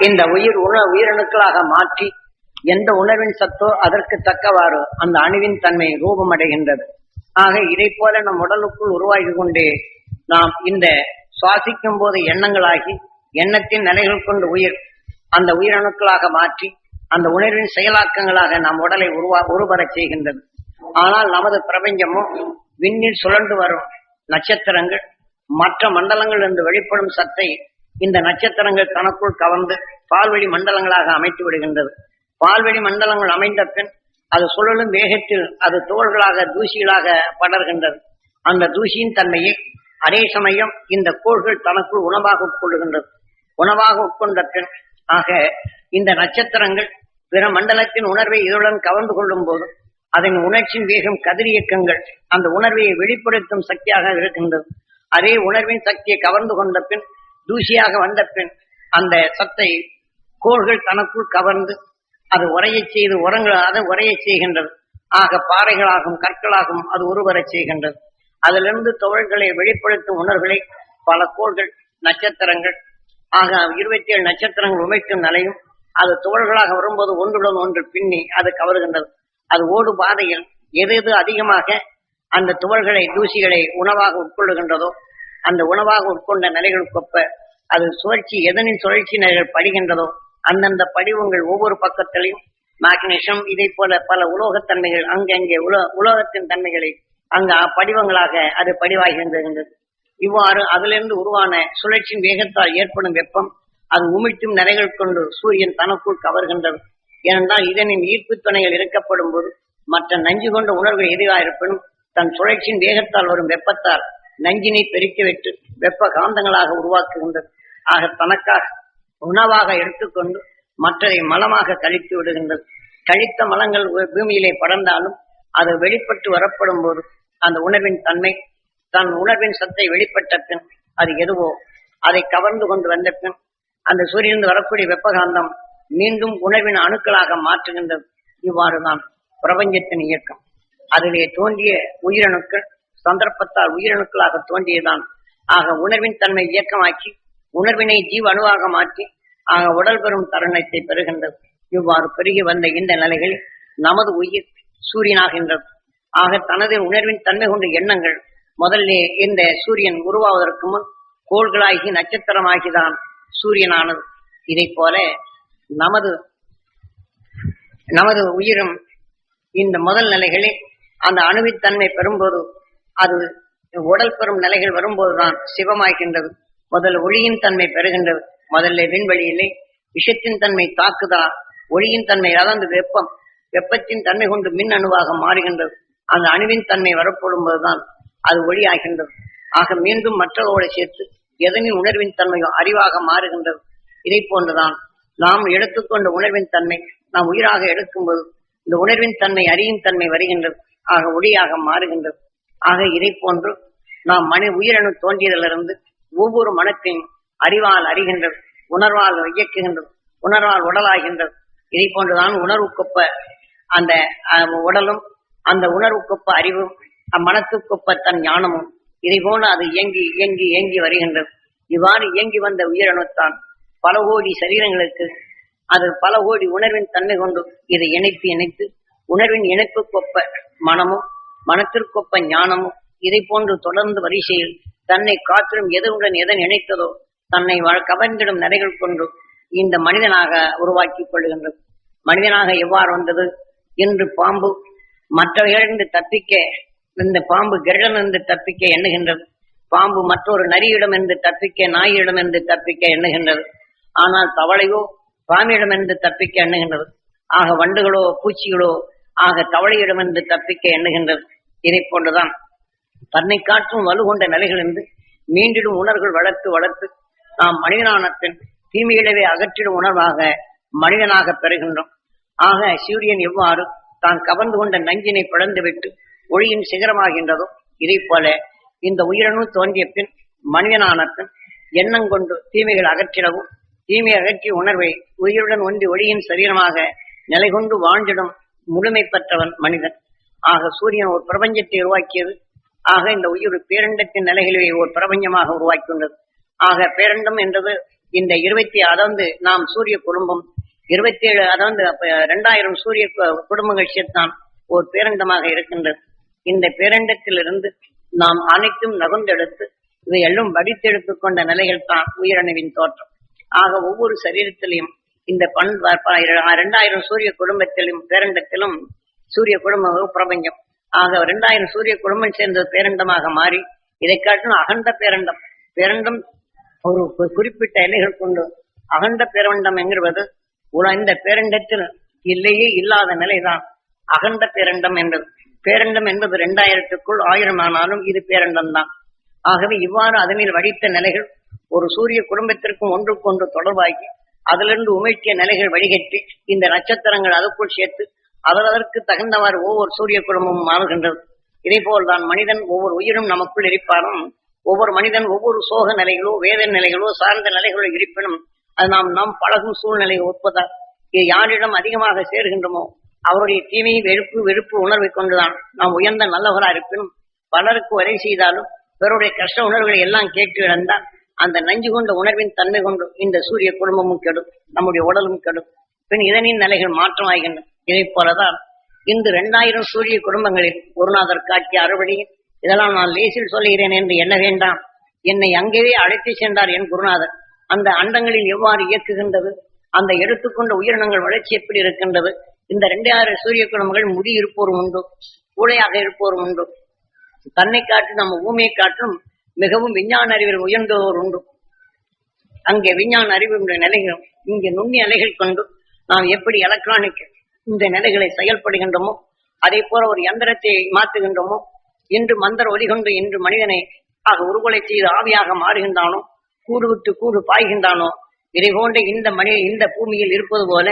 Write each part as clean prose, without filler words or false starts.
இந்த உயிரணுக்களாக மாற்றி எந்த உணர்வின் சத்தோ அதற்கு தக்கவாறு அந்த அணுவின் தன்மை ரூபமடைகின்றது. ஆக இதை போல நம் உடலுக்குள் உருவாகி கொண்டே நாம் இந்த சுவாசிக்கும் போது எண்ணங்களாகி எண்ணத்தின் நிலைகள் கொண்டு அந்த உயிரணுக்களாக மாற்றி அந்த உணர்வின் செயலாக்கங்களாக நம் உடலை உருவரச் செய்கின்றது. ஆனால் நமது பிரபஞ்சமோ விண்ணில் சுழன்று வரும் நட்சத்திரங்கள் மற்ற மண்டலங்கள் என்று வெளிப்படும் சத்தை இந்த நட்சத்திரங்கள் தனக்குள் கவர்ந்து பால்வெளி மண்டலங்களாக அமைத்து விடுகின்றது. பால்வெளி மண்டலங்கள் அமைந்த பின் அது சுழலும் வேகத்தில் அது தோள்களாக தூசிகளாக படர்கின்றது. அந்த தூசியின் தன்மையை அதே சமயம் இந்த கோள்கள் தனக்குள் உணவாக உட்கொள்ளுகின்றது. உணவாக உட்கொண்ட பின் ஆக இந்த நட்சத்திரங்கள் பிற மண்டலத்தின் உணர்வை இதனுடன் கவர்ந்து கொள்ளும் போது அதன் உணர்ச்சியின் வேகம் கதிரியக்கங்கள் அந்த உணர்வை வெளிப்படுத்தும் சக்தியாக இருக்கின்றது. அதே உணர்வின் சக்தியை கவர்ந்து கொண்ட பின் தூசியாக வந்த பின் அந்த சத்தை கோள்கள் தனக்குள் கவர்ந்து அது உரையச் செய்து அதை உரையச் செய்கின்றது. ஆக பாறைகளாகும் கற்களாகும் அது உருவரச் செய்கின்றது. அதிலிருந்து தொழில்களை வெளிப்படுத்தும் உணர்வுகளை பல கோள்கள் நட்சத்திரங்கள் ஆக 27 நட்சத்திரங்கள் உமைக்கும் நிலையும் அது துகள்களாக வரும்போது ஒன்றுடன் ஒன்று பின்னி அது கவருகின்றது. அது ஓடு பாதையில் எது எது அதிகமாக அந்த துகள்களை தூசிகளை உணவாக உட்கொள்ளுகின்றதோ அந்த உணவாக உட்கொண்ட நிலைகளுக்கொப்ப அது சுழற்சி எதனின் சுழற்சி நிலைகள் படிகின்றதோ அந்தந்த படிவங்கள் ஒவ்வொரு பக்கத்திலையும் மேக்னீசியம் இதை போல பல உலோகத்தன்மைகள் அங்கங்கே உலோகத்தின் தன்மைகளை அங்க படிவங்களாக அது படிவாகின்றது. இவ்வாறு அதிலிருந்து உருவான சுழற்சியின் வேகத்தால் ஏற்படும் வெப்பம் அது உமிழ்த்தும் நிலைகள் கொண்டு சூரியன் தனக்குள் கவர்கின்றது. ஏனென்றால் இதனின் ஈர்ப்பு துணைகள் இருக்கப்படும் போது மற்ற நஞ்சு கொண்ட உணர்வுகள் எதுவாக இருப்பினும் தன் சுழற்சியின் வேகத்தால் வரும் வெப்பத்தால் நஞ்சினை பெருக்கிவிட்டு வெப்ப காந்தங்களாக உருவாக்குகின்றது. ஆக தனக்காக உணவாக எடுத்துக்கொண்டு மற்றதை மலமாக கழித்து விடுகின்றது. கழித்த மலங்கள் பூமியிலே படர்ந்தாலும் அது வெளிப்பட்டு வரப்படும் போது அந்த உணர்வின் தன்மை தன் உணர்வின் சத்தை வெளிப்பட்ட பின் அது எதுவோ அதை கவர்ந்து கொண்டு வந்த பின் அந்த சூரியனிலிருந்து வரக்கூடிய வெப்பகாந்தம் மீண்டும் உணர்வின் அணுக்களாக மாற்றுகின்றது. இவ்வாறுதான் பிரபஞ்சத்தின் இயக்கம். அதிலே தோன்றிய உயிரணுக்கள் சந்தர்ப்பத்தால் உயிரணுக்களாக தோன்றியதான். ஆக உணர்வின் தன்மை இயக்கமாக்கி உணர்வினை ஜீவ அணுவாக மாற்றி ஆக உடல் பெறும் தருணத்தை பெறுகின்றது. இவ்வாறு பெருகி வந்த இந்த நிலைகளில் நமது உயிர் சூரியனாகின்றது. ஆக தனது உணர்வின் தன்மை கொண்ட எண்ணங்கள் முதல்ல இந்த சூரியன் உருவாவதற்கு முன் கோள்களாகி நட்சத்திரமாகிதான் சூரியனானது. இதை போல நமது உயிரும் இந்த முதல் நிலைகளில் அந்த அணுவித்தன்மை பெறும்போது அது உடல் பெறும் நிலைகள் வரும்போதுதான் சிவமாகின்றது. முதல் ஒளியின் தன்மை பெறுகின்றது. முதல்ல விண்வெளியிலே விஷத்தின் தன்மை தாக்குதா ஒளியின் தன்மை அதாவது வெப்பத்தின் தன்மை கொண்டு மின் அணுவாக மாறுகின்றது. அந்த அணுவின் தன்மை வரப்படும் போதுதான் அது ஒளி ஆகின்றது. ஆக மீண்டும் மற்றதோடு சேர்த்து எதனின் உணர்வின் தன்மையோ அறிவாக மாறுகின்றது. இதை போன்றுதான் நாம் எடுத்துக்கொண்ட உணர்வின் தன்மை நாம் உயிராக எடுக்கும்போது இந்த உணர்வின் தன்மை அறியும் தன்மை வருகின்றது. ஆக ஒளியாக மாறுகின்றது. ஆக இதை போன்று நாம் உயிரணு தோன்றியதிலிருந்து ஒவ்வொரு மனத்தையும் அறிவால் அறிகின்றது, உணர்வால் இயக்குகின்றது, உணர்வால் உடலாகின்றது. இதை போன்றுதான் உணர்வுக்கொப்ப அந்த உடலும் அந்த உணர்வுக்கொப்ப அறிவும் அம்மனத்துக்கொப்ப தன் ஞானமும் இதை போல அது இயங்கி இயங்கி இயங்கி வருகின்றது. இவ்வாறு இயங்கி வந்த உயிரணுத்தான் பல கோடி சரீரங்களுக்கு அது பல கோடி உணர்வின் தன்மை கொண்டு இதை இணைத்து உணர்வின் இணைப்புக்கொப்ப மனமும் மனத்திற்கொப்ப ஞானமும் இதை போன்று தொடர்ந்து வரிசையில் தன்னை காற்றிலும் எதனுடன் எதன் இணைத்ததோ தன்னை கவர்ந்திடும் நிலைகள் கொண்டு இந்த மனிதனாக உருவாக்கிக் கொள்கின்றது. மனிதனாக எவ்வாறு வந்தது என்று பாம்பு மற்றவர்களிருந்து தப்பிக்க இந்த பாம்பு கருடனிருந்து தப்பிக்க எண்ணுகின்றது. பாம்பு மற்றொரு நரியிடமிருந்து தப்பிக்க நாயிடமிருந்து தப்பிக்க எண்ணுகின்றது. ஆனால் தவளையோ பாம்பிடமிருந்து தப்பிக்க எண்ணுகின்றது. ஆக வண்டுகளோ பூச்சிகளோ ஆக தவளையிடமிருந்து தப்பிக்க எண்ணுகின்றது. இதை போன்றுதான் தன்னை காற்றும் வலுகொண்ட நிலைகளிலிருந்து மீண்டிடும் உணர்வுகள் வளர்த்து நாம் மனிதனான பின் தீமையிலவே அகற்றிடும் உணர்வாக மனிதனாக பெறுகின்றோம். ஆக சூரியன் எவ்வாறு தான் கவர்ந்து கொண்ட நஞ்சினை பிளந்துவிட்டு ஒளியின் சிகரமாகின்றதோ இதை போல இந்த உயிரணு தோன்றிய பின் மனிதனான பின் எண்ணம் கொண்டு தீமைகள் அகற்றிடவும் தீமை அகற்றிய உணர்வை உயிருடன் ஒன்றி ஒளியின் சரீரமாக நிலை கொண்டு வாழ்ந்திடும் முழுமை பெற்றவன் மனிதன். ஆக சூரியன் ஒரு பிரபஞ்சத்தை உருவாக்கியது. ஆக இந்த உயிர் பேரண்டத்தின் நிலைகளிலே ஒரு பிரபஞ்சமாக உருவாக்கியுள்ளது. ஆக பேரண்டம் என்றது இந்த 20 அதாவது நாம் சூரிய குடும்பம் 27 அதாவது 2000 சூரிய குடும்பங்கள் சேர்த்தான் ஒரு பேரண்டமாக இருக்கின்றது. இந்த பேரண்டத்திலிருந்து நாம் அனைத்தும் நகர்ந்தெடுத்து இவை எல்லாம் வடித்தெடுத்துக் கொண்ட நிலைகள் தான் உயிரணுவின் தோற்றம். ஆக ஒவ்வொரு சரீரத்திலையும் இந்த 2000 சூரிய குடும்பத்திலும் பேரண்டத்திலும் சூரிய குடும்பம் பிரபஞ்சம். ஆக 2000 சூரிய குடும்பம் சேர்ந்த பேரண்டமாக மாறி இதை காட்டிலும் அகண்ட பேரண்டம். பேரண்டம் ஒரு குறிப்பிட்ட இலைகள் கொண்டு அகண்ட பேரண்டம் என்கிறது இந்த பேரண்டத்தில் இல்லையே இல்லாத நிலைதான் அகண்ட பேரண்டம் என்பது. பேரண்டம் என்பது 2000க்குள் 1000 ஆனாலும் இது பேரண்டம் தான். ஆகவே இவ்வாறு அதனில் வடித்த நிலைகள் ஒரு சூரிய குடும்பத்திற்கும் ஒன்றுக்கொன்று தொடர்பாகி அதிலிருந்து உமிழ்த்திய நிலைகள் வடிகட்டி இந்த நட்சத்திரங்கள் அதற்குள் சேர்த்து அதற்கு தகுந்தவாறு ஒவ்வொரு சூரிய குடும்பமும் மாறுகின்றது. இதே போல்தான் மனிதன் ஒவ்வொரு உயிரும் நமக்குள் இருப்பாலும் ஒவ்வொரு மனிதன் ஒவ்வொரு சோக நிலைகளோ வேத நிலைகளோ சார்ந்த நிலைகளோ இருப்பினும் அது நாம் பழகும் சூழ்நிலையை ஒப்பதால் யாரிடம் அதிகமாக சேர்கின்றமோ அவருடைய தீமையை வெறுப்பு உணர்வை கொண்டுதான் நாம் உயர்ந்த நல்லவராக இருப்பினும் பலருக்கு உரை செய்தாலும் பிறருடைய கஷ்ட உணர்வுகளை எல்லாம் கேட்டு இழந்தால் அந்த நஞ்சு கொண்ட உணர்வின் தன்மை கொண்டு இந்த சூரிய குடும்பமும் கெடும், நம்முடைய உடலும் கெடும். பின் இதனின் நிலைகள் மாற்றமாகின்றன. இதை போலதான் இன்று 2000 சூரிய குடும்பங்களில் குருநாதர் காட்சிய அறுபடியில் இதெல்லாம் நான் லேசில் சொல்லுகிறேன் என்று எண்ண வேண்டாம். என்னை அங்கேயே அழைத்து சென்றார் என் குருநாதர். அந்த அண்டங்களில் எவ்வாறு இயக்குகின்றது, அந்த எடுத்துக்கொண்ட உயிரினங்கள் வளர்ச்சி எப்படி இருக்கின்றது. இந்த 2000 சூரிய குடும்பங்கள் முடி இருப்போரும் உண்டு, கூடையாக இருப்போரும் உண்டு. தன்னை காட்டு நம்ம பூமியை காட்டும் மிகவும் விஞ்ஞான அறிவில் உயர்ந்தோர் உண்டு. அங்கே விஞ்ஞான அறிவு நிலைகளும் இங்கே நுண்ணி அலைகள் கொண்டு நாம் எப்படி எலக்ட்ரானிக் இந்த நிலைகளை செயல்படுகின்றோமோ அதே போல ஒரு யந்திரத்தை மாற்றுகின்றோமோ இன்று மந்திர ஒலி கொண்டு இன்று மனிதனை உருகொலை செய்து ஆவியாக மாறுகின்றானோ கூடு விட்டு கூடு பாய்கின்றானோ இதை போன்ற இந்த பூமியில் இருப்பது போல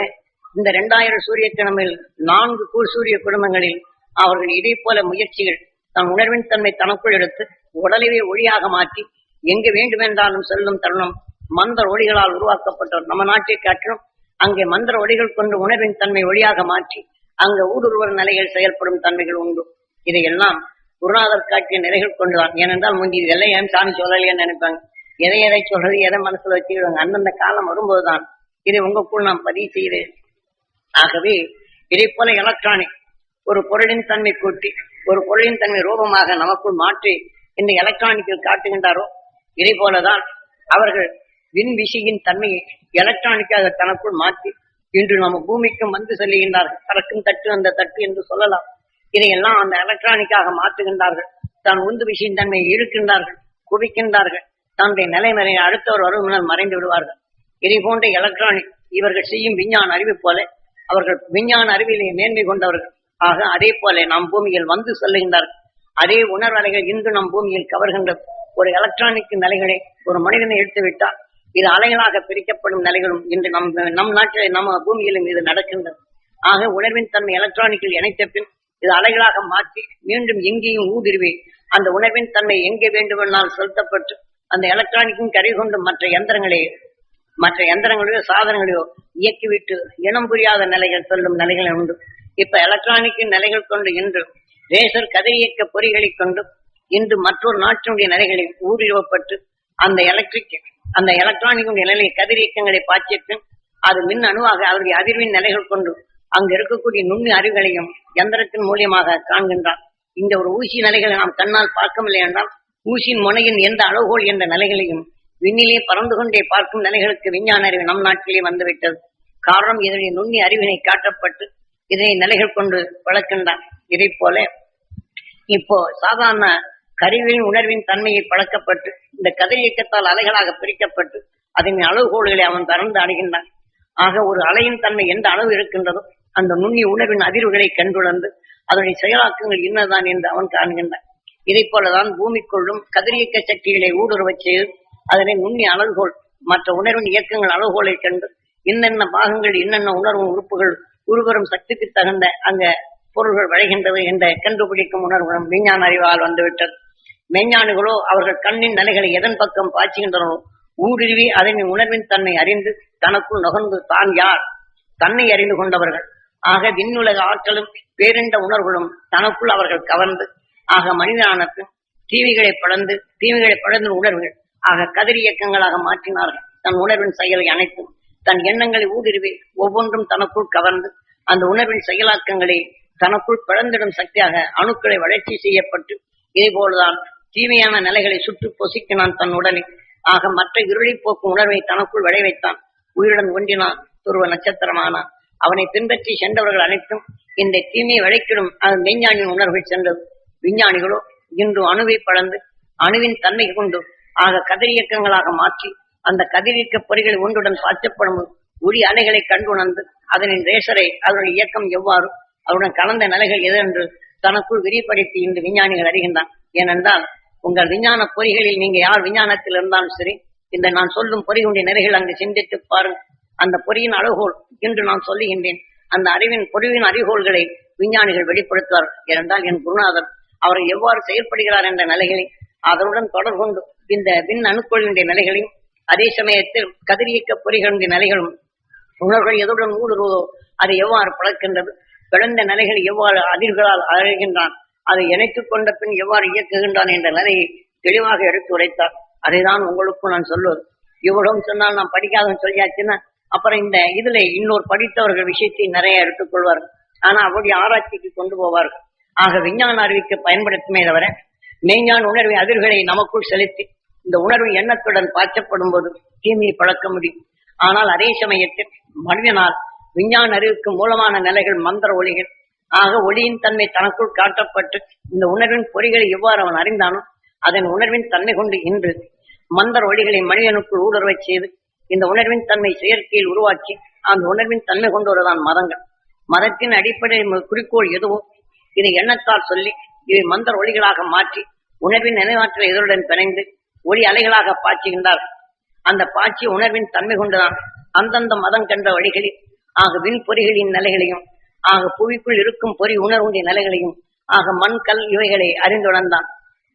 இந்த 2000 சூரிய கிழமையில் 4 சூரிய குடும்பங்களில் அவர்கள் இதே போல முயற்சிகள் தன் உணர்வின் தன்மை தனக்குள் எடுத்து உடலையே ஒளியாக மாற்றி எங்கு வேண்டுமென்றாலும் செல்லும் தருணம் மந்திர ஒளிகளால் உருவாக்கப்பட்டவர். நம்ம நாட்டை காட்டிலும் அங்கே மந்திர ஒளிகள் கொண்டு உணர்வின் தன்மை ஒளியாக மாற்றி அங்க ஊடுருவல் நிலைகள் செயல்படும் தன்மைகள் உண்டு. இதையெல்லாம் குருநாதர் காட்டிய நிலைகள் கொண்டுதான். ஏனென்றால் முந்தி இதெல்லாம் ஏன் சாமி சொல்லலையேன்னு நினைப்பாங்க. எதை சொல்றது எதை மனசுல வச்சுக்கிடுவாங்க. அந்தந்த காலம் வரும்போதுதான் இதை உங்களுக்குள் நாம் பதிவு செய்கிறேன். ஆகவே இதை போல எலக்ட்ரானிக் ஒரு பொருளின் தன்மை கூட்டி ஒரு பொருளின் தன்மை ரூபமாக நமக்குள் மாற்றி இந்த எலக்ட்ரானிக்கில் காட்டுகின்றாரோ இதே போலதான் அவர்கள் விண்விசியின் தன்மையை எலக்ட்ரானிக்காக தனக்குள் மாற்றி இன்று நம்ம பூமிக்கும் வந்து செல்லுகின்றார்கள். பறக்கும் தட்டு அந்த தட்டு என்று சொல்லலாம். இதையெல்லாம் அந்த எலக்ட்ரானிக்காக மாற்றுகின்றார்கள். தான் உந்து விசையின் தன்மையை இழுக்கின்றார்கள், குவிக்கின்றார்கள். தன்னுடைய நிலைமறை அடுத்தவர் வருமுன்னால் மறைந்து விடுவார்கள். இதை போன்ற எலக்ட்ரானிக் இவர்கள் செய்யும் விஞ்ஞான அறிவு போல அவர்கள் விஞ்ஞான அறிவிலே மேன்மை கொண்டவர்கள். ஆக அதே போல நம் பூமியில் வந்து செல்லுகின்றார்கள். அதே உணர்வலைகள் இன்று நம் பூமியில் கவர்கின்றது. ஒரு எலக்ட்ரானிக் நிலைகளை ஒரு மனிதனை எடுத்துவிட்டால் இது அலைகளாக பிரிக்கப்படும் நிலைகளும் இன்று நம் நாட்டிலே நம்ம பூமியிலும் இது நடக்கின்றது. ஆக உணர்வின் தன்மை எலக்ட்ரானிக்கில் இணைத்த பின் இது அலைகளாக மாற்றி மீண்டும் எங்கேயும் ஊடுருவி அந்த உணர்வின் தன்மை எங்கே வேண்டுமென்றால் செலுத்தப்பட்டு அந்த எலக்ட்ரானிக்கும் கரை கொண்டு மற்ற எந்திரங்களையோ சாதனங்களையோ இயக்கிவிட்டு இனம் புரியாத நிலைகள் செல்லும் நிலைகள் உண்டு. இப்ப எலக்ட்ரானிக்கின் நிலைகள் கொண்டு இன்று லேசர் கதிரியக்க பொறிகளை கொண்டு இன்று மற்றொரு நாட்டினுடைய நிலைகளில் ஊடுருவப்பட்டு அந்த எலக்ட்ரானிக் நிலையை கதிரியக்கங்களை பாய்ச்சிட்டு அது மின் அணுவாக அவருடைய அதிர்வின் நிலைகள் கொண்டு அங்கு இருக்கக்கூடிய நுண்ணி அறிவுகளையும் எந்திரத்தின் மூலியமாக காண்கின்றான். இந்த ஒரு ஊசி நிலைகளை நாம் கண்ணால் பார்க்கவில்லை என்றால் ஊசியின் முனையின் எந்த அளவுகோல் என்ற நிலைகளையும் விண்ணிலே பறந்து கொண்டே பார்க்கும் நிலைகளுக்கு விஞ்ஞான அறிவு நம் நாட்டிலே வந்துவிட்டது. காரணம் இதனுடைய நுண்ணி அறிவினை காட்டப்பட்டு இதனை நிலைகள் கொண்டு வளர்க்கின்றான். இதை போல இப்போ சாதாரண கருவின் உணர்வின் தன்மையை பழக்கப்பட்டு இந்த கதிரியக்கத்தால் அலைகளாக பிரிக்கப்பட்டு அதன் அளவுகோள்களை அவன் திறந்து அடைகின்றான். ஆக ஒரு அலையின் தன்மை எந்த அளவு இருக்கின்றதோ அந்த நுண்ணி உணர்வின் அதிர்வுகளை கண்டுணர்ந்து அதனுடைய செயலாக்கங்கள் என்னதான் என்று அவன் காண்கின்றான். இதை போலதான் பூமிக்குள்ளும் கதிரியக்க சக்திகளை ஊடுருவச் செய்து அதனை நுண்ணி அளவுகோள் மற்ற உணர்வின் இயக்கங்கள் அளவுகோலை கண்டு இன்னென்ன பாகங்கள் இன்னென்ன உணர்வு உறுப்புகள் உருவரும் சக்திக்கு தகுந்த அங்க பொருள்கள் வளைகின்றது என்ற கண்டுபிடிக்கும் உணர்வுகளும் விஞ்ஞான அறிவால் வந்துவிட்டது. மெஞ்ஞானிகளோ அவர்கள் கண்ணின் நிலைகளை எதன் பக்கம் பாய்ச்சுகின்றனோ ஊடுருவி அதனை உணர்வின் தன்மை அறிந்து தனக்குள் நுகர்ந்து தான் யார் தன்னை அறிந்து கொண்டவர்கள். ஆக விண்ணுலக ஆற்றலும் பேரிண்ட உணர்வுகளும் தனக்குள் அவர்கள் கவர்ந்து ஆக மனிதனானது தீமைகளை படர்ந்து உணர்வுகள் ஆக கதிர் இயக்கங்களாக மாற்றினார்கள். தன் உணர்வின் செயலை அனைத்தும் தன் எண்ணங்களை ஊடுருவி ஒவ்வொன்றும் தனக்குள் கவர்ந்து அந்த உணர்வின் செயலாக்கங்களை தனக்குள் பிளந்திடும் சக்தியாக அணுக்களை வளர்ச்சி செய்யப்பட்டு இதே போலதான் தீமையான நிலைகளை சுற்றி பொசிக்கினான் தன் உடலை. ஆக மற்ற இருளை போக்கும் உணர்வை தனக்குள் விளைவைத்தான். உயிருடன் ஒன்றினான், துருவ நட்சத்திரமானான். அவனை பின்பற்றி சென்றவர்கள் அனைத்தும் இந்த தீமையை விளைக்கிடும் அது மெய்ஞானியின் உணர்வுகள் சென்றது. விஞ்ஞானிகளோ இன்று அணுவை பழந்து அணுவின் தன்மை கொண்டு ஆக கதிரியக்கங்களாக மாற்றி அந்த கதிரியக்க பொறிகளை ஒன்றுடன் பாய்ச்சப்படும் ஒளி அலைகளை கண்டுணர்ந்து அதனின் ரேசரை அதனுடைய இயக்கம் எவ்வாறு அவருடன் கலந்த நிலைகள் எது என்று தனக்குள் விரிப்படுத்தி இன்று விஞ்ஞானிகள் அறிகின்றான். ஏனென்றால் உங்கள் விஞ்ஞான பொறிகளில் நீங்க யார் விஞ்ஞானத்தில் இருந்தாலும் சரி, இந்த நான் சொல்லும் பொறிகளுடைய நிறைகள் அங்கு சிந்தித்து பாருங்கள். அந்த பொறியின் அளவுகோல் இன்று நான் சொல்லுகின்றேன். அந்த அறிவின் பொறிவின் அறிவுகோள்களை விஞ்ஞானிகள் வெளிப்படுத்துவார். ஏனென்றால் என் குருநாதர் அவர் எவ்வாறு செயல்படுகிறார் என்ற நிலைகளை அதனுடன் தொடர்பு கொண்டு இந்த விண் அணுக்கொழினுடைய நிலைகளையும் அதே சமயத்தில் கதிரியக்க பொறிகளுடைய நிலைகளும் உணர்வுகள் எதுடன் ஊடுருவதோ அதை எவ்வாறு பழக்கின்றது, பிறந்த நிலைகள் எவ்வாறு அதிர்களால் அழைகின்றான், அதை இணைத்துக் கொண்ட பின் எவ்வாறு இயக்குகின்றான் என்ற நிலையை தெளிவாக எடுத்து உரைத்தார். அதைதான் உங்களுக்கும் நான் சொல்வது. இவ்வளவு சொன்னால் நான் படிக்காதன்னு சொல்லியாச்சுன்னா அப்புறம் இந்த இதுல இன்னொரு படித்தவர்கள் விஷயத்தை நிறைய எடுத்துக்கொள்வார்கள். ஆனா அவருடைய ஆராய்ச்சிக்கு கொண்டு போவார்கள். ஆக விஞ்ஞான அறிவிக்க பயன்படுத்துமே தவிர மெய்ஞான உணர்வை அதிர்களை நமக்குள் செலுத்தி இந்த உணர்வு எண்ணத்துடன் பாய்ச்சப்படும் போது தீமையை பழக்க முடியும். ஆனால் அதே சமயத்தில் மனிதனால் விஞ்ஞான அறிவுக்கு மூலமான நிலைகள் மந்திர ஒளிகள். ஆக ஒளியின் தன்மை தனக்குள் காட்டப்பட்டு இந்த உணர்வின் பொறிகளை எவ்வாறு அவன் அறிந்தானோ அதன் உணர்வின் தன்மை கொண்டு இன்று மந்திர ஒளிகளை மனிதனுக்குள் ஊடுருவச் செய்து இந்த உணர்வின் தன்மை செயற்கையில் உருவாக்கி அந்த உணர்வின் தன்மை கொண்டு வருதான் மதங்கள். மதத்தின் அடிப்படை குறிக்கோள் எதுவும் இதை எண்ணத்தால் சொல்லி இதை மந்திர ஒளிகளாக மாற்றி உணர்வின் நினைவாற்றலை எதிருடன் பிணைந்து ஒளி அலைகளாக பாய்ச்சுகின்றார்கள். அந்த பாய்ச்சி உணர்வின் தன்மை கொண்டுதான் அந்தந்த மதம் கண்ட வழிகளில் ஆக விண் பொறிகளின் நிலைகளையும் ஆக புவிக்குள் இருக்கும் பொறி உணர்வுடைய நிலைகளையும் ஆக மண் கல் இவைகளை அறிந்துணர்ந்தான்.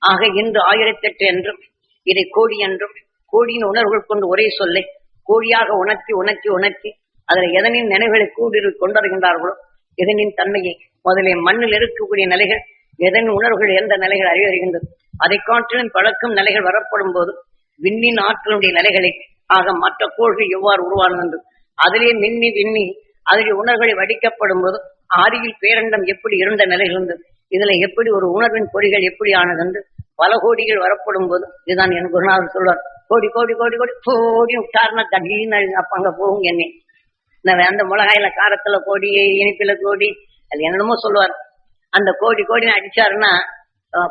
ஆக இன்று 1008 என்றும் இதை கோடி என்றும் கோடியின் உணர்வுகள் கொண்டு ஒரே சொல்லை கோடியாக உணர்த்தி உணர்த்தி உணர்த்தி அதில் எதனின் நினைவுகளை கூடி கொண்டருகின்றார்களோ எதனின் தன்மையை முதலே மண்ணில் இருக்கக்கூடிய நிலைகள் எதன் உணர்வுகள் எந்த நிலைகள் அறிவறிகின்றது. அதை காட்டிலும் பழக்கும் நிலைகள் வரப்படும் போது விண்ணின் ஆற்றலுடைய நிலைகளை ஆக மற்ற கோள்கள் எவ்வாறு உருவானது என்று அதிலே மின்னி விண்ணி அதில் உணர்வுகளை வடிக்கப்படும் போது ஆதியில் பேரண்டம் எப்படி இருந்த நிலைகள் இருந்தது, இதுல எப்படி ஒரு உணர்வின் பொறிகள் எப்படி ஆனது என்று பல கோடிகள் வரப்படும் போது இதுதான் என் குருநாதர் சொல்வார். கோடி கோடி கோடி கோடி கோடி விட்டார்னா தடீன்னு அப்ப அங்க போகும் என்ன அந்த மிளகாயில காரத்துல கோடி இனிப்பில கோடி அது என்னமோ சொல்லுவார். அந்த கோடி கோடின்னு அடிச்சாருன்னா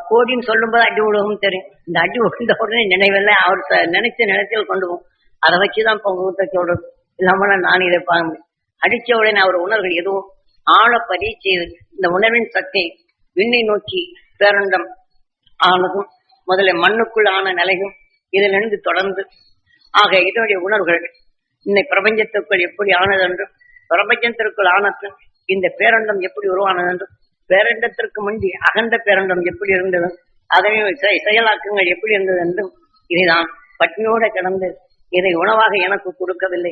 கோடின்னு சொல்லும் போது அடி விழுவும் தெரியும். இந்த அடி விழுந்த உடனே நினைவெல்லாம் அவர் நினைச்ச நினைச்சல் கொண்டு போகும். அதை வச்சுதான் பொங்க ஊத்த சொல்றது. இல்லாம நான் இதை பார்க்க முடியும். அடிச்ச உடனே அவர் உணர்வுகள் எதுவும் ஆழ பதிவு செய்து இந்த உணர்வின் சக்தி விண்ணை நோக்கி பேரண்டம் ஆனதும் முதல்ல மண்ணுக்குள் ஆன நிலையும் இதிலிருந்து தொடர்ந்து ஆக இதனுடைய உணர்வுகள் இந்த பிரபஞ்சத்திற்குள் எப்படி ஆனது என்றும் பிரபஞ்சத்திற்குள் ஆனதும் இந்த பேரண்டம் எப்படி உருவானது என்றும் பேரண்டத்திற்கு முந்தி அகண்ட பேரண்டம் எப்படி இருந்தது அதனை செயலாக்கங்கள் எப்படி இருந்தது என்றும் இதைதான் பட்னியோட கிடந்து இதை உணவாக எனக்கு கொடுக்கவில்லை,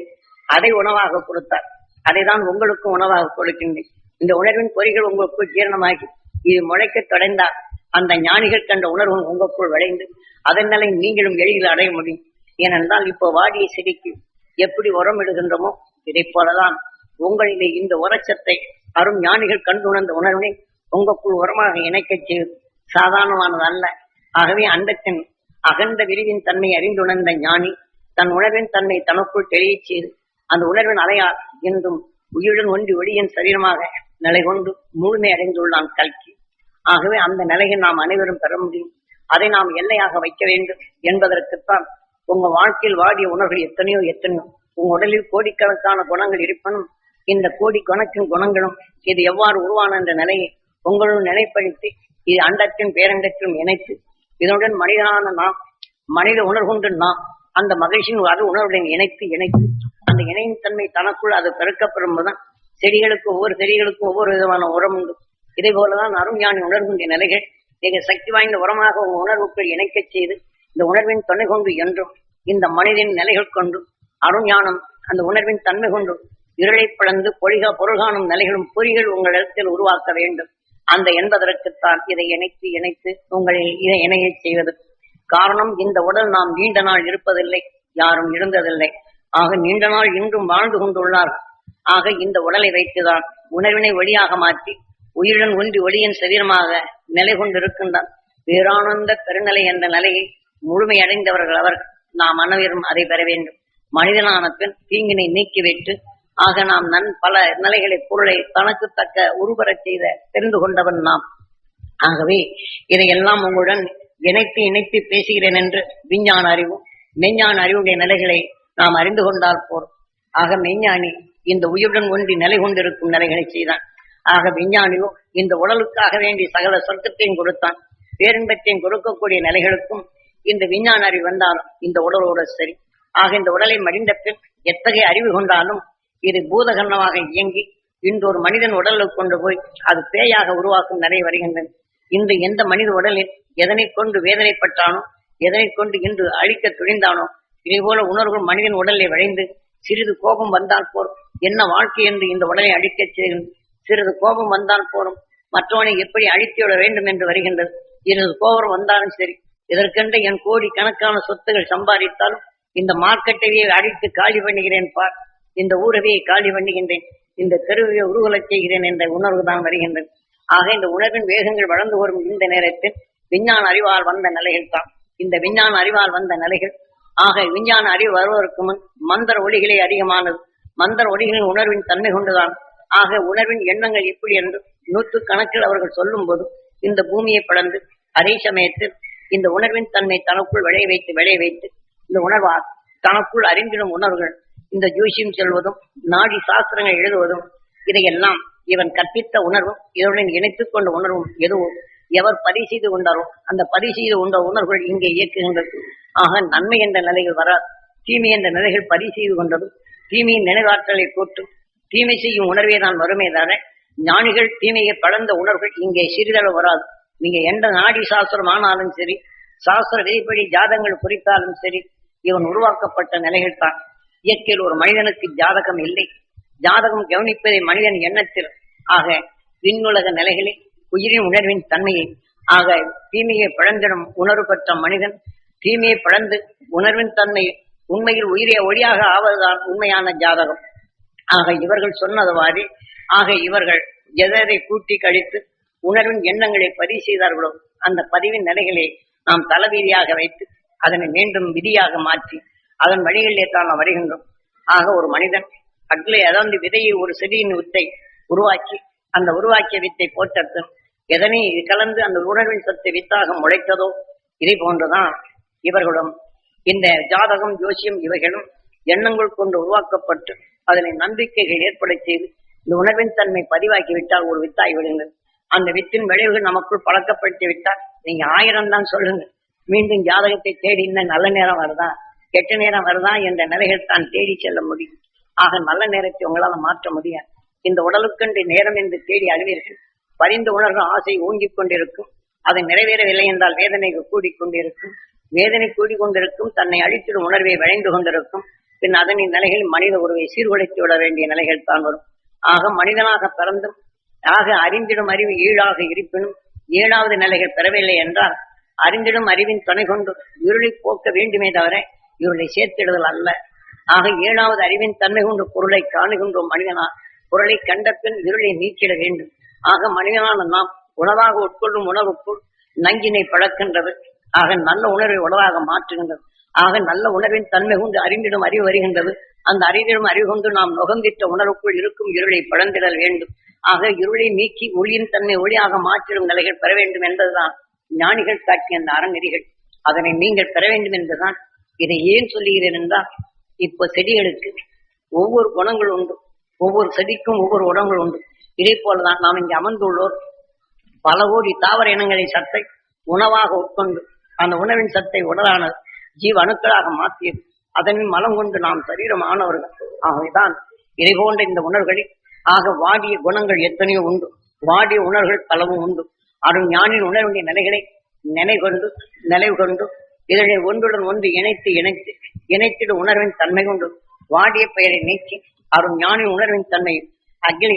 அதை உணவாக கொடுத்தார். அதைதான் உங்களுக்கும் உணவாக கொடுக்கின்றேன். இந்த உணர்வின் பொறிகள் உங்களுக்குள் ஜீரணமாகி இது முளைக்க தொடர்ந்தால் அந்த ஞானிகள் கண்ட உணர்வு உங்களுக்குள் விளைந்து அதன் நிலை நீங்களும் எளிதில் அடைய முடியும். ஏனென்றால் இப்போ வாடிய செடிக்கு எப்படி உரம் இடுகின்றமோ இதை போலதான் உங்களிலே இந்த உரச்சத்தை அரும் ஞானிகள் கண்டுணர்ந்த உணர்வினை உங்களுக்குள் உரமாக இணைக்க செய்வது சாதாரணமானது அல்ல. ஆகவே அண்டத்தின் அகண்ட விரிவின் தன்மை அறிந்துணர்ந்த ஞானி தன் உணர்வின் தன்மை தனக்குள் தெரிய செய்து அந்த உணர்வின் அலையால் என்றும் உயிருடன் ஒன்றி ஒளியின் சரீரமாக நிலை கொண்டு முழுமை அடைந்துள்ளான் கல்கி. ஆகவே அந்த நிலையை நாம் அனைவரும் பெற முடியும். அதை நாம் எல்லையாக வைக்க வேண்டும் என்பதற்குத்தான் உங்க வாழ்க்கையில் வாடிய உணர்வுகள் எத்தனையோ உங்க உடலில் கோடிக்கணக்கான குணங்கள் இருப்பனும் இந்த கோடி கணக்கின் குணங்களும் இது எவ்வாறு உருவான என்ற நிலையை உங்களுடன் நிலைப்படுத்தி இது அண்டத்தின் பேரண்டத்திலும் இணைத்து இதனுடன் மனிதனான நாம் மனித உணர்வுண்டு நாம் அந்த மகிழ்ச்சியின் அது உணர்வுடன் இணைத்து அந்த இணையின் தன்மை தனக்குள் அது பெருக்கப்படும் போதுதான் செடிகளுக்கு ஒவ்வொரு செடிகளுக்கும் ஒவ்வொரு விதமான உரம் உண்டு. இதே போலதான் அருஞானி உணர்வுடைய நிலைகள் மிக சக்தி வாய்ந்த உரமாக உங்க உணர்வுக்குள் இணைக்க செய்து இந்த உணர்வின் துணை கொண்டு என்றும் இந்த மனிதன் நிலைகள் கொண்டு அருஞானம் அந்த உணர்வின் தன்மை கொண்டு இருளை பிளந்து பொருள்காணும் நிலைகளும் பொறிகள் உங்களிடத்தில் உருவாக்க வேண்டும். அந்த என்பதற்குத்தான் இதை இணைத்து உங்களில் இதை இணைய செய்வது. காரணம் இந்த உடல் நாம் நீண்ட நாள் இருப்பதில்லை, யாரும் இருந்ததில்லை. ஆக நீண்ட நாள் இன்றும் வாழ்ந்து கொண்டுள்ளார்கள். ஆக இந்த உடலை வைத்துதான் உணர்வினை ஒளியாக மாற்றி உயிருடன் ஒன்றி ஒளியின் சரீரமாக நிலை கொண்டிருக்கின்றான். பேரானந்த பெருநிலை என்ற நிலையை முழுமையடைந்தவர்கள் அவர்கள். நாம் அனைவரும் அதை பெற வேண்டும். மனிதனான பின் தீங்கினை நீக்கிவிட்டு ஆக நாம் பல நிலைகளை பொருளை தனக்கு தக்க உருவரச் செய்த தெரிந்து கொண்டவன் நாம். ஆகவே இதையெல்லாம் உங்களுடன் இணைத்து பேசுகிறேன் என்று விஞ்ஞான அறிவும் மெஞ்ஞான அறிவுடைய நிலைகளை நாம் அறிந்து கொண்டால் போறோம். ஆக மெஞ்ஞானி இந்த உயிருடன் ஒன்றி நிலை கொண்டிருக்கும் நிலைகளை செய்தான். ஆக விஞ்ஞானியோ இந்த உடலுக்காக வேண்டி சகல சொர்க்கத்தையும் கொடுத்தான். பேரின்பத்தையும் கொடுக்கக்கூடிய நிலைகளுக்கும் இந்த விஞ்ஞான அறிவு வந்தாலும் இந்த உடலோடு சரி. ஆக இந்த உடலை மடிந்த பின் எத்தகைய அறிவு கொண்டாலும் இது பூதகரணமாக இயங்கி இன்றொரு மனிதன் உடலுக்கு கொண்டு போய் அது பேயாக உருவாக்கும் நிறைய வருகின்றன. இன்று எந்த மனித உடலில் எதனை கொண்டு வேதனைப்பட்டானோ, எதனை கொண்டு இன்று அழிக்க துணிந்தானோ, இதே போல உணர்வுகள் மனிதன் உடலை விளைந்து சிறிது கோபம் வந்தால் போரும் என்ன வாழ்க்கை என்று இந்த உடலை அழிக்கச் செய்கிறது. சிறிது கோபம் வந்தால் போரும் மற்றவனை எப்படி அழித்துவிட வேண்டும் என்று வருகின்றது. சிறிது கோபம் வந்தாலும் சரி, இதற்கென்று என் கோடி கணக்கான சொத்துகள் சம்பாதித்தாலும் இந்த மார்க்கெட்டையே அழித்து காலி பண்ணுகிறேன் பார், இந்த ஊரவே காலி பண்ணுகின்றேன், இந்த தெருவையை உருவலச் செய்கிறேன் என்ற உணர்வு தான் வருகின்றது. ஆக இந்த உணர்வின் வேகங்கள் வளர்ந்து வரும் இந்த நேரத்தில் விஞ்ஞான அறிவால் வந்த நிலைகள் தான் இந்த விஞ்ஞான அறிவால் வந்த நிலைகள். ஆக விஞ்ஞான அறிவு வருவதற்கு முன் மந்திர ஒளிகளே அதிகமானது. மந்திர ஒளிகளின் உணர்வின் தன்மை கொண்டுதான். ஆக உணர்வின் எண்ணங்கள் எப்படி என்று 100 கணக்கில் அவர்கள் சொல்லும் போது இந்த பூமியை படர்ந்து அதே சமயத்தில் இந்த உணர்வின் தன்மை தனக்குள் விளைய வைத்து இந்த உணர்வால் தனக்குள் அறிந்திடும் உணர்வுகள் இந்த ஜோசியம் செல்வதும் நாடி சாஸ்திரங்கள் எழுதுவதும் இதையெல்லாம் இவன் கற்பித்த உணர்வும் இதனுடன் இணைத்துக் கொண்ட உணர்வும் எதுவும் எவர் பதிவு செய்து கொண்டாரோ அந்த பதிவு செய்து கொண்ட உணர்வுகள் இங்கே இயக்குகின்றது. ஆக நன்மை என்ற நிலைகள் வராது, தீமை என்ற நிலைகள் பதிவு செய்து கொண்டதும் தீமையின் நினைவாற்றலை போட்டு தீமை செய்யும் உணர்வே தான் வருமே தவிர ஞானிகள் தீமையை படர்ந்த உணர்வுகள் இங்கே சிறிதளவு வராது. நீங்க எந்த நாடி சாஸ்திரம் ஆனாலும் சரி, சாஸ்திர விதிப்படி ஜாதகங்கள் குறித்தாலும் சரி, இவன் உருவாக்கப்பட்ட நிலைகள் தான். இயற்கையில் ஒரு மனிதனுக்கு ஜாதகம் இல்லை. ஜாதகம் கவனிப்பதை மனிதன் எண்ணத்தில். ஆக விண்ணுலக நிலைகளில் உயிரின் உணர்வின் தன்மையை ஆக தீமையை பழந்திடும் உணர்வு பெற்ற மனிதன் தீமையை பழந்து உணர்வின் தன்மை உண்மையில் உயிரை ஒளியாக ஆவதுதான் உண்மையான ஜாதகம். ஆக இவர்கள் சொன்னதுவாறு ஆக இவர்கள் எதை கூட்டி கழித்து உணர்வின் எண்ணங்களை பதிவு செய்தார்களோ அந்த பதிவின் நிலைகளை நாம் தலவீதியாக வைத்து அதனை மீண்டும் விதியாக மாற்றி அதன் வழிகளிலே தான் நாம் வருகின்றோம். ஆக ஒரு மனிதன் அக்களை அதாவது விதையை ஒரு செடியின் வித்தை உருவாக்கி அந்த உருவாக்கிய வித்தை போட்டது எதனை கலந்து அந்த உணர்வின் சத்தை வித்தாக முளைத்ததோ இதை போன்றுதான் இவர்களும் இந்த ஜாதகம் ஜோசியம் இவைகளும் எண்ணங்கள் கொண்டு உருவாக்கப்பட்டு அதனை நம்பிக்கைகள் ஏற்பட செய்து இந்த உணர்வின் தன்மை பதிவாக்கிவிட்டால் ஒரு வித்தாகி விடுங்கள். அந்த வித்தின் விளைவுகள் நமக்குள் பழக்கப்படுத்தி விட்டால் நீங்க 1000 தான் சொல்லுங்க, மீண்டும் ஜாதகத்தை தேடி இன்னும் நல்ல நேரம் வருதா கெட்ட நேரம் வருதா என்ற நிலைகள் தான் தேடி செல்ல முடியும். ஆக நல்ல நேரத்தை உங்களால மாற்ற முடியாது. இந்த உடலுக்கென்று நேரம் என்று தேடி அழுவீர்கள். பரிந்து உணர்வு ஆசை ஓங்கிக் கொண்டிருக்கும். அதை நிறைவேறவில்லை என்றால் வேதனைகள் கூடிக்கொண்டிருக்கும். வேதனை கூடிக்கொண்டிருக்கும். தன்னை அழித்திடும் உணர்வை விளைந்து கொண்டிருக்கும். பின் அதனின் நிலைகள் மனித உறவை சீர்குலைத்து விட வேண்டிய நிலைகள் தான் வரும். ஆக மனிதனாக பிறந்தும் ஆக அறிந்திடும் அறிவு ஈழாக இருப்பினும் 7வது நிலைகள் பெறவில்லை என்றால் அறிந்திடும் அறிவின் துணை கொண்டு இருளை போக்க வேண்டுமே தவிர இருளை சேர்த்திடுதல் அல்ல. ஆக 7வது அறிவின் தன்மை கொண்டு பொருளை காணுகின்றோம். மனிதனால் பொருளை கண்ட பின் இருளை நீக்கிட வேண்டும். ஆக மனிதனான நாம் உணவாக உட்கொள்ளும் உணவுக்குள் நஞ்சினை பழக்கின்றது. ஆக நல்ல உணர்வை உணவாக மாற்றுகின்றது. ஆக நல்ல உணர்வின் தன்மை கொண்டு அறிந்திடும் அறிவு வருகின்றது. அந்த அறிந்திடும் அறிவு கொண்டு நாம் நுகர்ந்திட்ட உணர்வுக்குள் இருக்கும் இருளை பழந்திடல் வேண்டும். ஆக இருளை நீக்கி ஒளியின் தன்மை ஒளியாக மாற்றிடும் நிலைகள் பெற வேண்டும் என்பதுதான் ஞானிகள் காட்டிய அந்த அறநெறிகள். அதனை நீங்கள் பெற வேண்டும் என்பதுதான். இதை ஏன் சொல்லுகிறேன் என்றால் இப்போ செடிகளுக்கு ஒவ்வொரு குணங்கள் உண்டு, ஒவ்வொரு செடிக்கும் ஒவ்வொரு உடங்கள் உண்டு. இதே போலதான் நாம் இங்கே அமர்ந்துள்ளோர் பல கோடி தாவர இனங்களை சத்தை உணவாக உட்கொண்டு அந்த உணவின் சத்தை உடலானது ஜீவ அணுக்களாக மாற்றியது. அதனின் மலம் கொண்டு நாம் சரீரம் ஆனவர்கள். ஆகவேதான் இதை போன்ற இந்த உணர்வுகளில் ஆக வாடிய குணங்கள் எத்தனையோ உண்டு, வாடிய உணர்வுகள் பலவும் உண்டு. அருண் ஞானின் உணர்வுடைய நிலைகளை நினைவு கொண்டு இதனை ஒன்றுடன் ஒன்று இணைத்திடும் உணர்வின் தன்மை கொண்டு வாடிய பெயரை நீக்கி அருண் ஞானின் உணர்வின் தன்மை அகில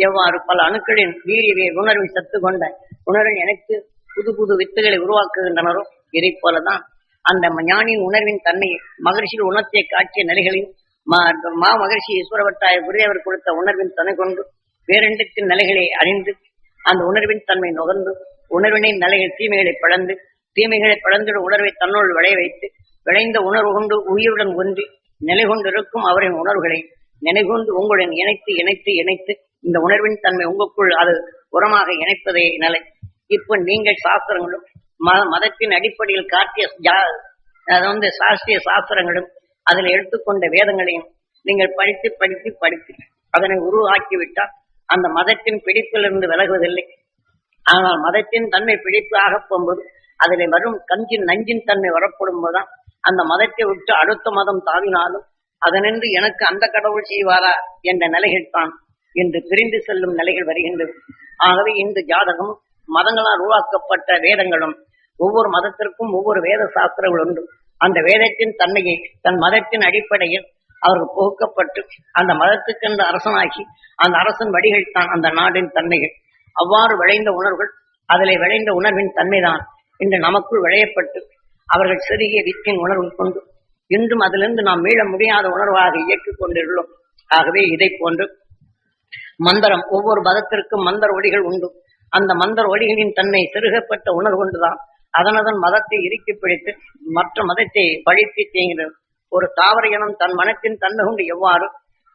எவ்வாறு பல அணுக்களின் வீரிய உணர்வின் சத்து கொண்ட உணர்வை இணைத்து புது புது வித்துகளை உருவாக்குகின்றனரோ இதை போலதான் அந்த ஞானியின் உணர்வின் தன்மையை மகரிஷியில் உணர்த்திய காட்சிய நிலைகளையும் மகரிஷி ஈஸ்வரவட்டாய குருதேவர் கொடுத்த உணர்வின் துணை கொண்டு வேறெண்டத்தின் நிலைகளை அறிந்து அந்த உணர்வின் தன்மை நுகர்ந்து உணர்வினை நிலைகள் தீமைகளை பிளந்து தீமைகளை பிளந்திட உணர்வை தன்னோடு விளைய வைத்து விளைந்த உணர்வு கொண்டு உயிருடன் ஒன்றி நிலை கொண்டிருக்கும் அவரின் உணர்வுகளை நினைகொண்டு உங்களுடன் இணைத்து இணைத்து இணைத்து இந்த உணர்வின் தன்மை உங்களுக்குள் அது உரமாக இணைப்பதே நிலை. இப்ப நீங்கள் சாஸ்திரங்களும் மதத்தின் அடிப்படையில் காட்டிய சாஸ்திரிய சாஸ்திரங்களும் அதில் எடுத்துக்கொண்ட வேதங்களையும் நீங்கள் படித்து படித்து படித்து அதனை உருவாக்கிவிட்டால் அந்த மதத்தின் பிடிப்பிலிருந்து விலகுவதில்லை. ஆனால் மதத்தின் தன்மை பிடிப்பு ஆக போகும்போது அதில் வரும் நஞ்சின் தன்மை வரப்படும் போதுதான் அந்த மதத்தை விட்டு அடுத்த மதம் தாவினாலும் அதனின்று எனக்கு அந்த கடவுள் செய்வாரா என்ற நிலைகள் தான் இன்று பிரிந்து செல்லும் நிலைகள் வருகின்றது. ஆகவே இந்த ஜாதகமும் மதங்களால் உருவாக்கப்பட்ட வேதங்களும் ஒவ்வொரு மதத்திற்கும் ஒவ்வொரு வேத சாஸ்திரங்கள் உண்டு. அந்த வேதத்தின் தன்மையை தன் மதத்தின் அடிப்படையில் அவர்கள் புகுக்கப்பட்டு அந்த மதத்துக்கென்று அரசனாகி அந்த அரசன் வழிகள் தான் அந்த நாட்டின் தன்மைகள். அவ்வாறு விளைந்த உணர்வுகள் அதிலே விளைந்த உணர்வின் தன்மைதான் இன்று நமக்குள் விளையப்பட்டு அவர்கள் சிறிய வித்தின் உணர்வு கொண்டு இன்றும் அதிலிருந்து நாம் மீள முடியாத உணர்வாக இயக்கிக் கொண்டிருக்கிறோம். ஆகவே இதை போன்று மந்திரம் ஒவ்வொரு மதத்திற்கும் மந்திர ஒளிகள் உண்டு. அந்த மந்திர ஒளிகளின் தன்மை செருகப்பட்ட உணர்வு கொண்டுதான் அதனதன் மதத்தை இறுக்கி பிடித்து மற்ற மதத்தை பழித்து செய்கிறது. ஒரு தாவர இனம் தன் மனத்தின் தன்மை கொண்டு எவ்வாறு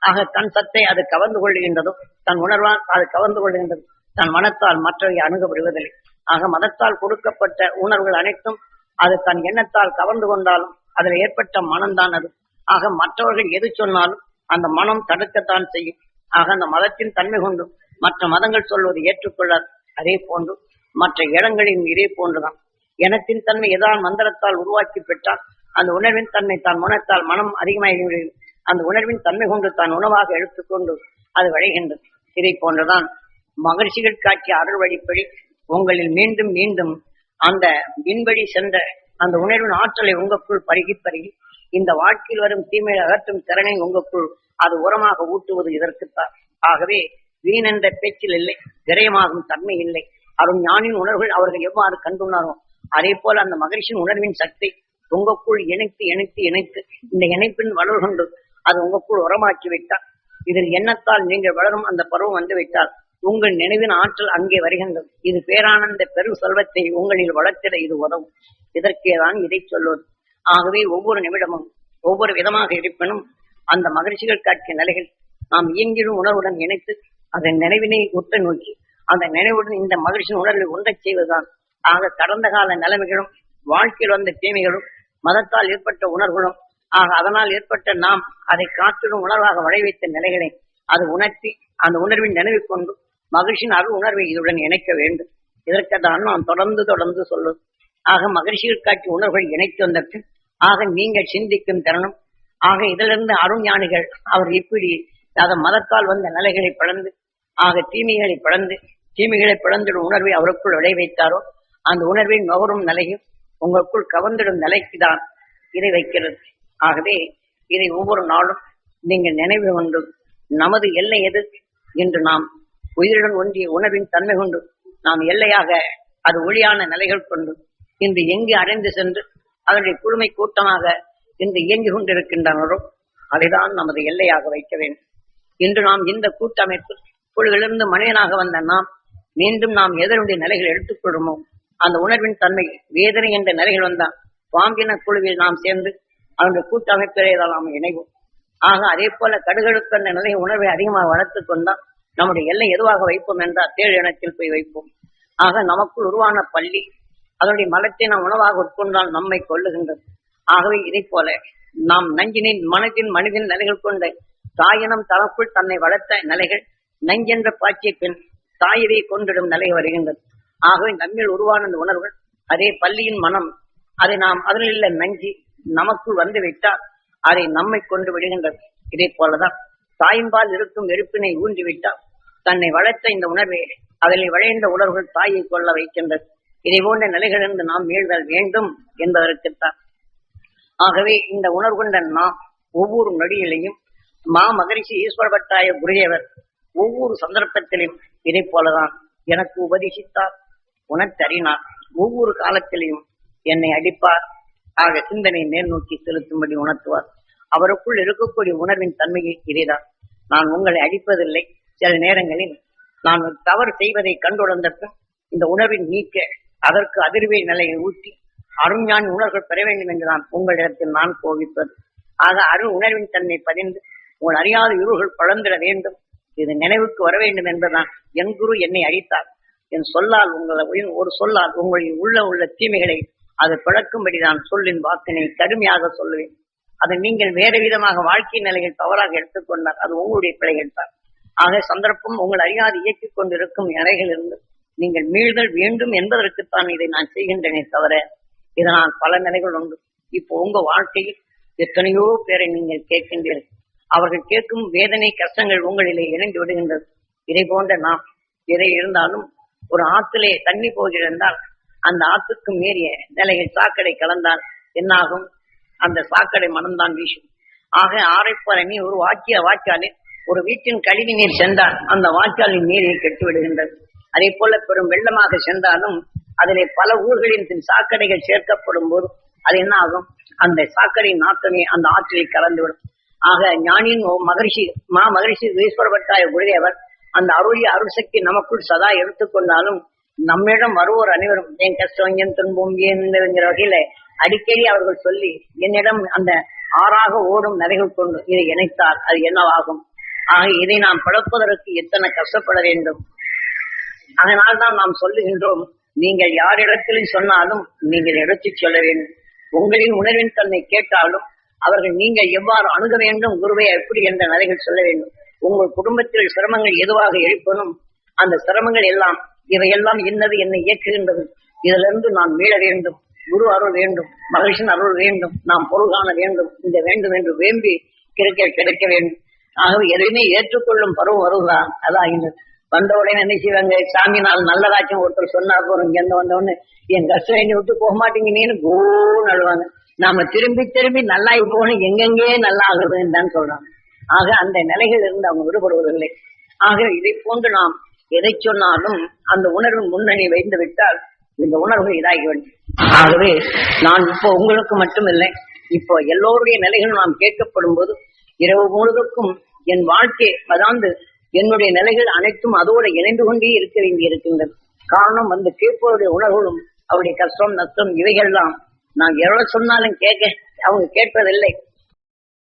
ஆக தன் சத்தை அது கவர்ந்து கொள்கின்றதோ தன் உணர்வால் அது கவர்ந்து கொள்கின்றது. தன் மனத்தால் மற்றவை அணுகப்படுவதில்லை. ஆக மதத்தால் கொடுக்கப்பட்ட உணர்வுகள் அனைத்தும் அது தன் எண்ணத்தால் கவர்ந்து கொண்டாலும் அதில் ஏற்பட்ட மனம்தான் அது. ஆக மற்றவர்கள் எது சொன்னாலும் அந்த மனம் தடுக்கத்தான் செய்யும். ஆக அந்த மதத்தின் தன்மை கொண்டு மற்ற மதங்கள் சொல்வதை ஏற்றுக்கொள்ளாது. அதே போன்று மற்ற இடங்களின் இதே போன்றுதான் எண்ணத்தின் தன்மை எதாவது மந்திரத்தால் உருவாக்கி பெற்றால் அந்த உணர்வின் தன்மை தான் மனத்தால் மனம் அதிகமாக அந்த உணர்வின் தன்மை கொண்டு தான் உணவாக எடுத்துக்கொண்டு அது விளைகின்றது. இதை போன்றுதான் மகரிஷிகள் காட்சிய அருள் வழிப்படி உங்களில் மீண்டும் மீண்டும் அந்த விண்வழி சென்ற அந்த உணர்வின் ஆற்றலை உங்களுக்குள் பருகி பருகி இந்த வாழ்க்கையில் வரும் தீமையை அகற்றும் திறனை உங்களுக்குள் அது உரமாக ஊட்டுவது இதற்குத்தான். ஆகவே வீண் என்ற பேச்சில் இல்லை, விரயமாகும் தன்மை இல்லை. அருண் ஞானின் உணர்வுகள் அவர்கள் எவ்வாறு கண்டுள்ளாரோ அதே போல அந்த மகிழ்ச்சியின் உணர்வின் சக்தி உங்களுக்குள் இணைத்து இணைத்து இணைத்து இந்த இணைப்பின் வளர் கொண்டு அது உங்களுக்குள் உரமாக்கி விட்டால் இதில் எண்ணத்தால் நீங்கள் வளரும் அந்த பருவம் வந்து விட்டால் உங்கள் நினைவின் ஆற்றல் அங்கே வருகின்றது. இது பேரானந்த பெரும் செல்வத்தை உங்களில் வளர்த்திட இது உதவும். இதற்கேதான் இதை சொல்வது. ஆகவே ஒவ்வொரு நிமிடமும் ஒவ்வொரு விதமாக இருப்பினும் அந்த மகிழ்ச்சிகள் காட்சிய நிலைகள் நாம் இயங்கிடும் உணர்வுடன் இணைத்து அதன் நினைவினை உற்று நோக்கி அந்த நினைவுடன் இந்த மகிழ்ச்சியின் உணர்வை ஒன்றச் செய்வதுதான். ஆக கடந்த கால நிலைமைகளும் வாழ்க்கையில் வந்த தீமைகளும் மதத்தால் ஏற்பட்ட உணர்வுகளும் ஆக அதனால் ஏற்பட்ட நாம் அதை காத்திடும் உணர்வாக வளைவைத்த நிலைகளை அது உணர்த்தி அந்த உணர்வின் நினைவு கொண்டு மகிழ்ச்சியின் அருள் உணர்வை இதுடன் இணைக்க வேண்டும். இதற்குதான் நாம் தொடர்ந்து சொல்லும். ஆக மகிழ்ச்சிகள் காட்சி உணர்வுகள் இணைத்து வந்தற்கு ஆக நீங்கள் சிந்திக்கும் தருணம். ஆக இதிலிருந்து அருண் ஞானிகள் அவர் இப்படி அதன் மதத்தால் வந்த நிலைகளை பிளந்து ஆக தீமைகளை பிளந்திடும் உணர்வை அவருக்குள் விளை வைத்தாரோ அந்த உணர்வை நுகரும் நிலையும் உங்களுக்குள் கவர்ந்திடும் நிலைக்குதான் இதை வைக்கிறது. ஆகவே இதை ஒவ்வொரு நாளும் நீங்கள் நினைவு கொண்டு நமது எல்லை எது என்று நாம் உயிருடன் ஒன்றிய உணர்வின் தன்மை கொண்டு நாம் எல்லையாக அது ஒளியான நிலைகள் கொண்டு இன்று எங்கு அடைந்து சென்று அதனுடைய குழுமை கூட்டமாக இன்று இயங்கிக் கொண்டிருக்கின்றனரோ அதைதான் நமது எல்லையாக வைக்க வேண்டும். இன்று நாம் இந்த கூட்டமைப்பு குழுவிலிருந்து மனிதனாக வந்த நாம் மீண்டும் நாம் எதனுடைய நிலைகள் எடுத்துக்கொள்ளுமோ அந்த உணர்வின் தன்மை வேதனை என்ற நிலைகள் வந்தால் பாம்பின குழுவில் நாம் சேர்ந்து அதனுடைய கூட்டமைப்பிலே தான் நாம் இணைவோம். ஆக அதே போல கடுகடுப்பு என்ற நிலையை உணர்வை அதிகமாக வளர்த்துக் கொண்டால் நம்முடைய எல்லை எதுவாக வைப்போம் என்றால் தேழ் இனத்தில் போய் வைப்போம். ஆக நமக்குள் உருவான பள்ளி அதனுடைய மலத்தை நாம் உணவாக உட்கொண்டால் நம்மை கொள்ளுகின்றது. ஆகவே இதை போல நாம் நஞ்சினின் மனிதன் நிலைகள் கொண்ட தாயினம் தனக்குள் தன்னை வளர்த்த நிலைகள் நஞ்சென்ற பாய்ச்சிய பின் தாயவை கொண்டிடும் நிலை வருகின்றது. ஆகவே நம்மில் உருவான அந்த உணர்வுகள் அதே பள்ளியின் மனம் அதை நாம் அதில் உள்ள நஞ்சி நமக்குள் வந்து விட்டால் அதை நம்மை கொண்டு விடுகின்றது. இதே போலதான் தாயின்பால் இருக்கும் வெறுப்பினை ஊன்றிவிட்டால் தன்னை வளர்த்த இந்த உணர்வை அதில் விளைந்த உணர்வுகள் தாயை கொள்ள வைக்கின்றது. இதை போன்ற நிலைகளிலிருந்து நாம் மீள்தல் வேண்டும் என்பதற்குத்தான். ஆகவே இந்த உணர்வு கொண்ட நாம் ஒவ்வொரு நொடியிலையும் மகரிஷி ஈஸ்வரவட்டாய குருதேவர் ஒவ்வொரு சந்தர்ப்பத்திலும் இதை போலதான் எனக்கு உபதேசித்தார், உணர்த்தறினார். ஒவ்வொரு காலத்திலையும் என்னை அடிப்பார், ஆக சிந்தனை மேல் நோக்கி செலுத்தும்படி உணர்த்துவார். அவருக்குள் இருக்கக்கூடிய உணர்வின் தன்மையை இதைதான். நான் உங்களை அடிப்பதில்லை. சில நேரங்களில் நான் ஒரு தவறு செய்வதை கண்டுணர்ந்த பின் இந்த உணர்வின் நீக்க அதற்கு அதிர்வை நிலையை ஊட்டி அருஞான் உணர்வுகள் பெற வேண்டும் என்று நான் உங்களிடத்தில் நான் கோவிப்பது. ஆக அருள் உணர்வின் தன்மை பதிந்து உங்கள் அறியாத இருள்கள் பழந்திட வேண்டும், இது நினைவுக்கு வர வேண்டும் என்பதுதான். என் குரு என்னை அடித்தார், என் சொல்லால் ஒரு சொல்லால் உங்களின் உள்ள தீமைகளை அது பிழக்கும்படி நான் சொல்லின் வாக்கினை கடுமையாக சொல்லுவேன். அதை நீங்கள் வேறு விதமாக வாழ்க்கை நிலையில் தவறாக எடுத்துக்கொண்டால் அது உங்களுடைய பிழைகள் தான். ஆக சந்தர்ப்பம் உங்கள் அறியாது இயக்கிக் கொண்டிருக்கும் நிலைகளிலிருந்து நீங்கள் மீள்தல் வேண்டும் என்பதற்குத்தான் இதை நான் செய்கின்றனே தவிர இதனால் பல நிலைகள் உண்டு. இப்போ உங்க வாழ்க்கையில் எத்தனையோ பேரை நீங்கள் கேட்கின்றீர்கள். அவர்கள் கேட்கும் வேதனை கஷ்டங்கள் உங்களிலே இணைந்து விடுகின்றது. இதை போன்ற நாம் எதை இருந்தாலும் ஒரு ஆற்றிலே தண்ணி போகிறதால் அந்த ஆற்றுக்கு மீறிய நிலையில் சாக்கடை கலந்தால் என்னாகும்? அந்த சாக்கடை மனம்தான் வீசும். ஆக ஆரைப்பற நீ ஒரு வாய்க்காலில் ஒரு வீட்டின் கழிவு நீர் சென்றால் அந்த வாய்க்காலின் நீரை கெட்டுவிடுகின்றது. அதே போல பெரும் வெள்ளமாக சென்றாலும் அதிலே பல ஊர்களின் சாக்கடைகள் சேர்க்கப்படும் போது அது என்ன ஆகும்? அந்த சாக்கடை நாட்டமே அந்த ஆற்றிலே கலந்துவிடும். ஆக ஞானியின் மகரிஷி ஈஸ்வரபட்டாய குருதேவர் அந்த அருள் சக்தி நமக்குள் சதா எடுத்துக்கொண்டாலும் நம்மிடம் வருவோர் அனைவரும் என் கஷ்டம் என் துன்பம் என்கிற வகையில அடிக்கடி அவர்கள் சொல்லி என்னிடம் அந்த ஆறாக ஓடும் நரைகள் கொண்டு இதை இணைத்தால் அது என்னவாகும்? ஆக இதை நாம் பழப்பதற்கு எத்தனை கஷ்டப்பட வேண்டும். அதனால்தான் நாம் சொல்லுகின்றோம், நீங்கள் யாரிடத்திலும் சொன்னாலும் நீங்கள் எடுத்துச் சொல்ல வேண்டும். உங்களின் உணர்வின் தன்னை கேட்டாலும் அவர்கள் நீங்கள் எவ்வாறு அணுக வேண்டும், குருவை எப்படி என்ற நிலைகள் சொல்ல வேண்டும். உங்கள் குடும்பத்தில் சிரமங்கள் எதுவாக எழுப்பணும், அந்த சிரமங்கள் எல்லாம் இவையெல்லாம் என்னது என்னை இயக்குகின்றது, இதிலிருந்து நான் மீள வேண்டும், குரு அருள் வேண்டும், மகிழ்ச்சியின் அருள் வேண்டும், நாம் பொருள் காண வேண்டும், இந்த வேண்டும் என்று வேண்டி கிடைக்க வேண்டும். ஆகவே எதையுமே ஏற்றுக்கொள்ளும் பருவம் வருவதான். அதான் வந்த உடனே என்ன செய்வாங்க, சாமி நாள் நல்லதாச்சும் ஒருத்தர் சொன்னார் போறோம், இங்க வந்தவொடனே என் கஷ்டம் என்னை விட்டு போக மாட்டேங்கன்னு கோன்னு அழுவாங்க. நாம திரும்பி நல்லாகி போகணும், எங்கெங்கே நல்லா ஆகுறதுன்னு தான் சொல்றாங்க. ஆக அந்த நிலைகள் இருந்து அவங்க விடுபடுவதில்லை. ஆக இதை போன்று நாம் எதை சொன்னாலும் அந்த உணர்வு முன்னணி வைந்து விட்டால் இந்த உணர்வு இதாகி வேண்டும். ஆகவே நான் இப்போ உங்களுக்கு மட்டுமில்லை, இப்போ எல்லோருடைய நிலைகளும் நாம் கேட்கப்படும் போது இரவு முழுவதுக்கும் என் வாழ்க்கை அதாவது என்னுடைய நிலைகள் அனைத்தும் அதோடு இணைந்து கொண்டே இருக்க வேண்டி இருக்கின்றது. காரணம் வந்து கேட்பவருடைய உணர்வுகளும் அவருடைய கஷ்டம் நஷ்டம் இவைகள்லாம் நாம் எவ்வளவு சொன்னாலும் அவங்க கேட்பதில்லை.